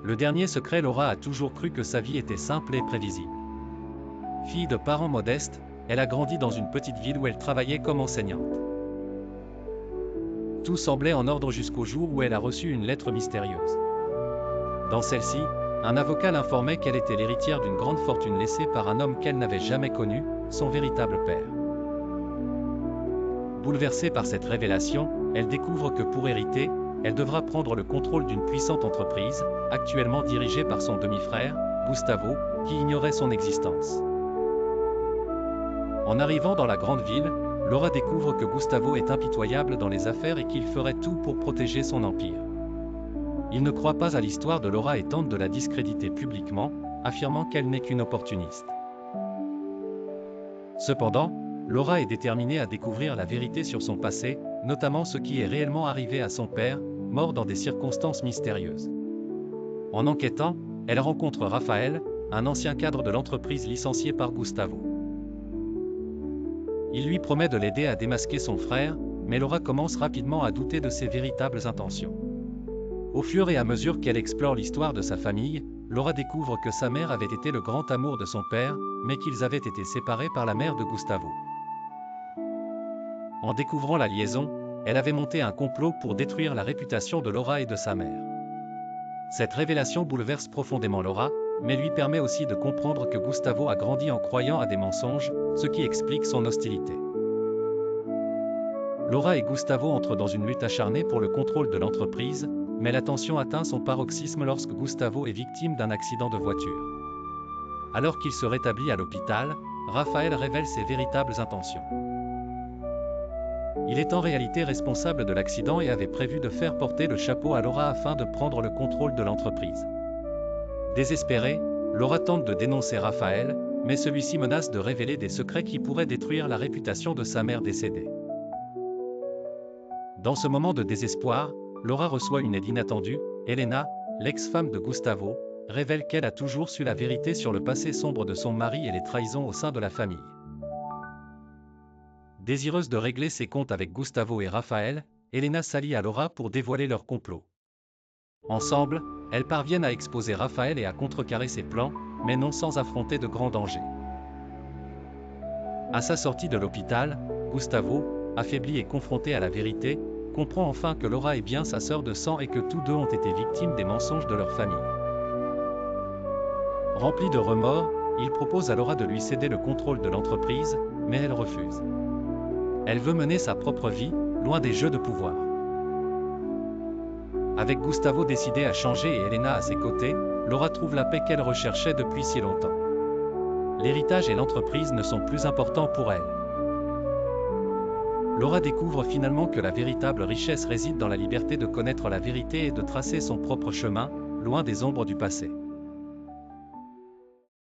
Le dernier secret, Laura a toujours cru que sa vie était simple et prévisible. Fille de parents modestes, elle a grandi dans une petite ville où elle travaillait comme enseignante. Tout semblait en ordre jusqu'au jour où elle a reçu une lettre mystérieuse. Dans celle-ci, un avocat l'informait qu'elle était l'héritière d'une grande fortune laissée par un homme qu'elle n'avait jamais connu, son véritable père. Bouleversée par cette révélation, elle découvre que pour hériter, elle devra prendre le contrôle d'une puissante entreprise, actuellement dirigée par son demi-frère, Gustavo, qui ignorait son existence. En arrivant dans la grande ville, Laura découvre que Gustavo est impitoyable dans les affaires et qu'il ferait tout pour protéger son empire. Il ne croit pas à l'histoire de Laura et tente de la discréditer publiquement, affirmant qu'elle n'est qu'une opportuniste. Cependant, Laura est déterminée à découvrir la vérité sur son passé, notamment ce qui est réellement arrivé à son père, mort dans des circonstances mystérieuses. En enquêtant, elle rencontre Raphaël, un ancien cadre de l'entreprise licencié par Gustavo. Il lui promet de l'aider à démasquer son frère, mais Laura commence rapidement à douter de ses véritables intentions. Au fur et à mesure qu'elle explore l'histoire de sa famille, Laura découvre que sa mère avait été le grand amour de son père, mais qu'ils avaient été séparés par la mère de Gustavo. En découvrant la liaison, elle avait monté un complot pour détruire la réputation de Laura et de sa mère. Cette révélation bouleverse profondément Laura, mais lui permet aussi de comprendre que Gustavo a grandi en croyant à des mensonges, ce qui explique son hostilité. Laura et Gustavo entrent dans une lutte acharnée pour le contrôle de l'entreprise, mais la tension atteint son paroxysme lorsque Gustavo est victime d'un accident de voiture. Alors qu'il se rétablit à l'hôpital, Raphaël révèle ses véritables intentions. Il est en réalité responsable de l'accident et avait prévu de faire porter le chapeau à Laura afin de prendre le contrôle de l'entreprise. Désespérée, Laura tente de dénoncer Raphaël, mais celui-ci menace de révéler des secrets qui pourraient détruire la réputation de sa mère décédée. Dans ce moment de désespoir, Laura reçoit une aide inattendue. Elena, l'ex-femme de Gustavo, révèle qu'elle a toujours su la vérité sur le passé sombre de son mari et les trahisons au sein de la famille. Désireuse de régler ses comptes avec Gustavo et Raphaël, Elena s'allie à Laura pour dévoiler leur complot. Ensemble, elles parviennent à exposer Raphaël et à contrecarrer ses plans, mais non sans affronter de grands dangers. À sa sortie de l'hôpital, Gustavo, affaibli et confronté à la vérité, comprend enfin que Laura est bien sa sœur de sang et que tous deux ont été victimes des mensonges de leur famille. Rempli de remords, il propose à Laura de lui céder le contrôle de l'entreprise, mais elle refuse. Elle veut mener sa propre vie, loin des jeux de pouvoir. Avec Gustavo décidé à changer et Elena à ses côtés, Laura trouve la paix qu'elle recherchait depuis si longtemps. L'héritage et l'entreprise ne sont plus importants pour elle. Laura découvre finalement que la véritable richesse réside dans la liberté de connaître la vérité et de tracer son propre chemin, loin des ombres du passé.